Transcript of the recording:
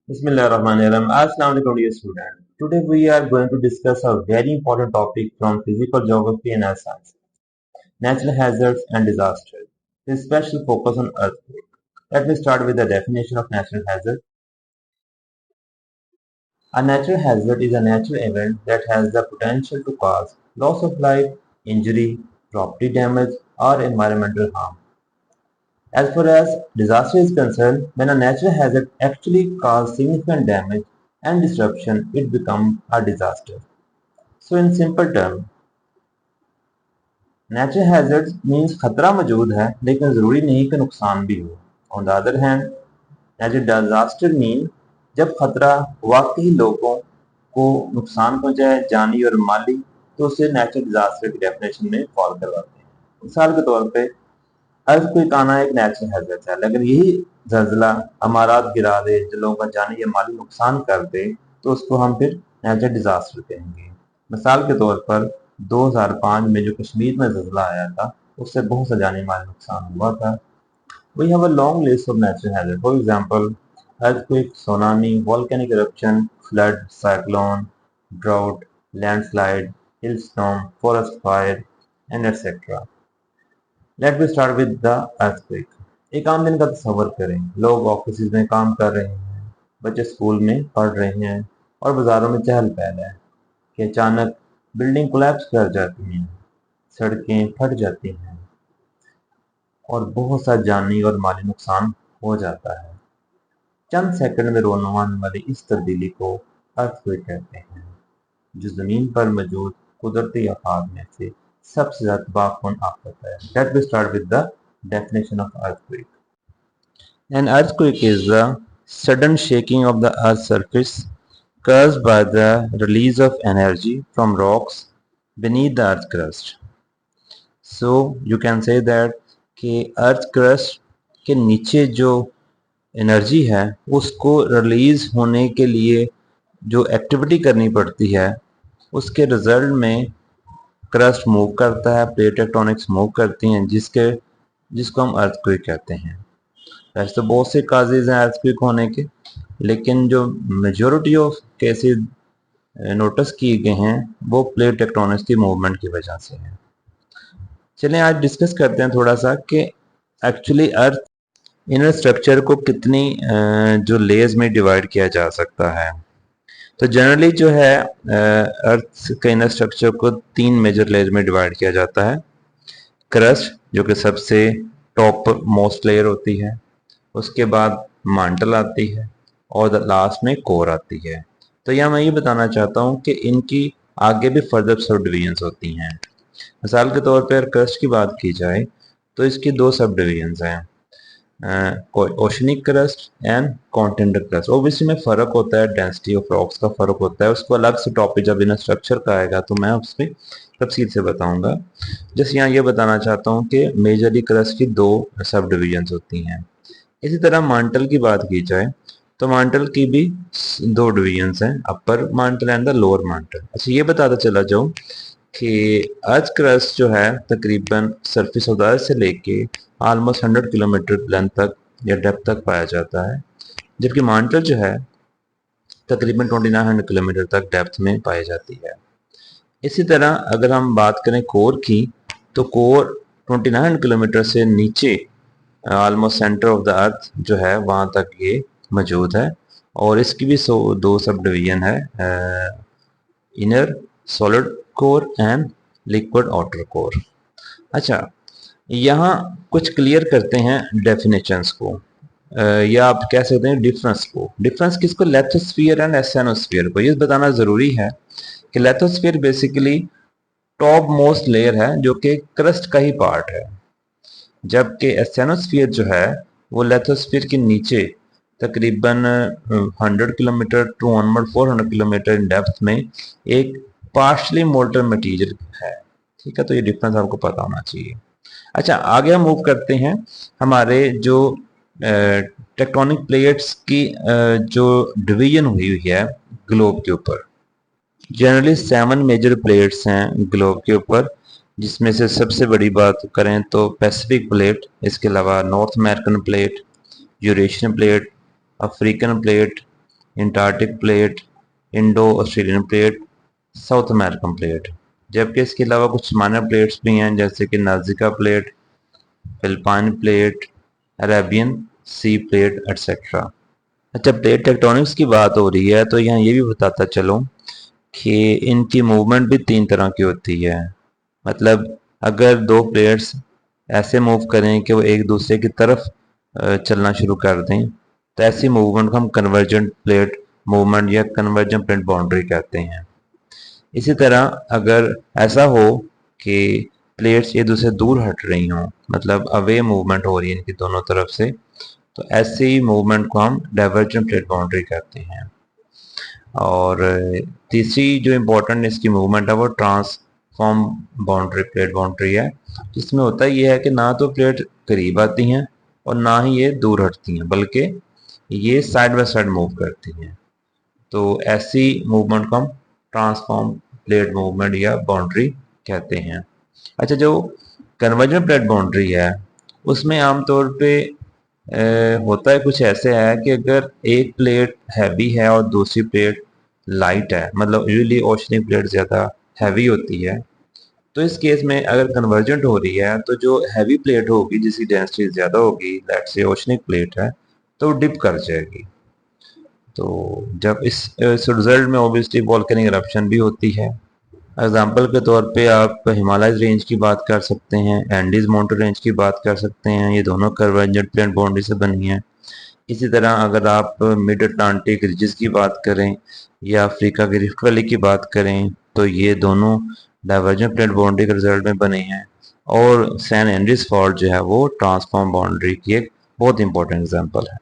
Bismillahirrahmanirrahim. Assalamu alaikum dear student. Today we are going to discuss a very important topic from physical geography and earth science, natural hazards and disasters, with special focus on earthquake. Let me start with the definition of natural hazard. A natural hazard is a natural event that has the potential to cause loss of life, injury, property damage, or environmental harm. As far as disaster is concerned, when a natural hazard actually causes significant damage and disruption, it becomes a disaster. So in simple terms, natural hazards means खतरा मौजूद है लेकिन ज़रूरी नहीं कि नुकसान भी हो. On the other hand, natural disaster means जब खतरा वाकई लोगों को नुकसान पहुंचाए जानी और माली तो उसे नेचुरल डिजास्टर की डेफिनेशन में फॉल करवाते हैं. मिसाल के तौर पे अर्थक्वेक आना एक नेचुरल हैजर्ड है, लेकिन यही ज़लज़ला अमारात गिरा दे, जो लोगों का जानी या माली नुकसान कर दे, तो उसको हम फिर नेचुरल डिजास्टर कहेंगे. मिसाल के तौर पर 2005 में जो कश्मीर में ज़लज़ला आया था, उससे बहुत सा जानी माली नुकसान हुआ था. We have a long list of natural hazards. For example, earthquake, tsunami, volcanic eruption, flood, cyclone, drought, landslide, hailstorm, forest fire, and etc. Let me start with the earthquake. एक आम दिन का तस्वर करें. लोग ऑफिस में काम कर रहे हैं, बच्चे स्कूल में पढ़ रहे हैं और बाजारों में चहल पहल है कि अचानक बिल्डिंग कोलैप्स कर जाती हैं, सड़कें फट जाती हैं और बहुत सा जानी और माली नुकसान हो जाता है. चंद सेकंड में रोने वाली इस तब्दीली को अर्थक्वेक कहते हैं, जो जमीन पर मौजूद कुदरती आफात में से सबसे ज्यादा तबाहकुन आफत है. Let me start with the definition of earthquake. An earthquake is the sudden shaking of the earth's surface caused by the release of energy from rocks beneath the earth crust. So you can say that कि earth crust के नीचे जो energy है उसको release होने के लिए जो एक्टिविटी करनी पड़ती है, उसके रिजल्ट में क्रस्ट मूव करता है, प्लेट टेक्टोनिक्स मूव करती हैं, जिसको हम अर्थक्वेक कहते हैं. वैसे तो बहुत से काजेज हैं अर्थक्वेक होने के, लेकिन जो मेजॉरिटी ऑफ केसेस नोटिस किए गए हैं वो प्लेट टेक्टोनिक्स की मूवमेंट की वजह से है. चलें आज डिस्कस करते हैं थोड़ा सा कि एक्चुअली अर्थ इनर स्ट्रक्चर को कितनी जो लेयर्स में डिवाइड किया जा सकता है. तो जनरली जो है अर्थ के इनर स्ट्रक्चर को 3 मेजर लेयर में डिवाइड किया जाता है. क्रस्ट जो कि सबसे टॉप मोस्ट लेयर होती है, उसके बाद मांटल आती है और लास्ट में कोर आती है. तो यहाँ मैं ये बताना चाहता हूँ कि इनकी आगे भी फर्दर सब डिवीजन्स होती हैं. मिसाल के तौर पर क्रस्ट की बात की जाए तो इसकी 2 सब डिवीजन्स हैं, oceanic crust and continental crust. Obviously में फ़र्क होता है, डेंसिटी ऑफ रॉक्स का फ़र्क होता है, उसको अलग से टॉपिक जब इन स्ट्रक्चर का आएगा तो मैं उस पर तफसील से बताऊंगा. जैसे यहाँ ये बताना चाहता हूँ कि मेजरली क्रस्ट की 2 सब डिवीजन्स होती हैं. इसी तरह मांटल की बात की जाए तो मांटल की भी 2 डिवीजन्स हैं, अपर मांटल एंड द लोअर मांटल. अच्छा ये बताता चला जाऊँ कि अर्थ क्रस्ट जो है तकरीबन सरफेस ऑफ द अर्थ से लेके ऑलमोस्ट 100 किलोमीटर लेंथ तक या डेप्थ तक पाया जाता है, जबकि मांटल जो है तकरीबन 2900 किलोमीटर तक डेप्थ में पाई जाती है. इसी तरह अगर हम बात करें कोर की तो कोर 2900 किलोमीटर से नीचे almost centre of the earth जो है वहाँ तक ये मौजूद है और इसकी भी 2 सब डिवीजन है, inner solid core and liquid outer core. अच्छा यहाँ कुछ क्लियर करते हैं डेफिनेशंस को, या आप कह सकते हैं डिफरेंस को. डिफरेंस किसको? लेथोस्फीयर एंड एस्थेनोस्फीयर को. ये बताना ज़रूरी है कि लेथोस्फीयर बेसिकली टॉप मोस्ट लेयर है जो कि क्रस्ट का ही पार्ट है, जबकि एस्थेनोस्फीयर जो है वो लेथोस्फीयर के नीचे तकरीबन 100 kilometre to 400 kilometre in depth में एक पार्शली मोल्टन मटीरियल है. ठीक है, तो ये डिफरेंस आपको पता होना चाहिए. अच्छा आगे हम मूव करते हैं हमारे जो टेक्टोनिक प्लेट्स की जो डिवीजन हुई हुई है ग्लोब के ऊपर. जनरली 7 मेजर प्लेट्स हैं ग्लोब के ऊपर, जिसमें से सबसे बड़ी बात करें तो पैसिफिक प्लेट, इसके अलावा north American plate, Eurasian plate, African plate, Antarctic plate, Indo Australian plate, south American plate. जबकि इसके अलावा कुछ माइनर प्लेट्स भी हैं जैसे कि नाजिका प्लेट, फिलिपाइन प्लेट, अरेबियन सी प्लेट एटसेट्रा। अच्छा, प्लेट टेक्टोनिक्स की बात हो रही है तो यहाँ ये भी बताता चलो कि इनकी मूवमेंट भी तीन तरह की होती है। मतलब अगर दो प्लेट्स ऐसे मूव करें कि वो एक दूसरे की तरफ चलना शुरू कर दें तो ऐसी मूवमेंट को हम कन्वर्जेंट प्लेट मूवमेंट या कन्वर्जेंट प्लेट बाउंड्री कहते हैं। इसी तरह अगर ऐसा हो कि प्लेट्स एक दूसरे दूर हट रही हों, मतलब अवे मूवमेंट हो रही है इनकी दोनों तरफ से, तो ऐसी मूवमेंट को हम डाइवर्जेंट प्लेट बाउंड्री कहते हैं। और तीसरी जो इम्पोर्टेंट इसकी मूवमेंट है वो ट्रांसफॉर्म बाउंड्री प्लेट बाउंड्री है, जिसमें होता यह है कि ना तो प्लेट करीब आती हैं और ना ही ये दूर हटती हैं, बल्कि ये साइड बाय साइड मूव करती हैं। तो ऐसी मूवमेंट को हम ट्रांसफॉर्म प्लेट मूवमेंट या बाउंड्री कहते हैं। अच्छा, जो कन्वर्जेंट प्लेट बाउंड्री है उसमें आमतौर पे होता है कुछ ऐसे है कि अगर एक प्लेट हैवी है और दूसरी प्लेट लाइट है, मतलब यूजली ओशनिक प्लेट ज़्यादा हैवी होती है, तो इस केस में अगर कन्वर्जेंट हो रही है तो जो हैवी प्लेट होगी जिसकी डेंसिटी ज़्यादा होगी, लेट्स से ओशनिक प्लेट है, तो डिप कर जाएगी। तो जब इस रिजल्ट में ऑब्वियसली वॉल्केनिक इरप्शन भी होती है। एग्जाम्पल के तौर पे आप हिमालय रेंज की बात कर सकते हैं, एंडीज माउंटेन रेंज की बात कर सकते हैं, ये दोनों कन्वर्जेंट प्लेट बाउंड्री से बनी हैं। इसी तरह अगर आप मिड अटलांटिक रिजेस की बात करें या अफ्रीका की रिफ्ट वैली की बात करें तो ये दोनों डाइवर्जेंट प्लेट बाउंड्री के रिजल्ट में बने हैं। और सैन एंड्रीज फॉल्ट जो है वो ट्रांसफॉर्म बाउंड्री की एक बहुत इंपॉर्टेंट एग्जांपल है।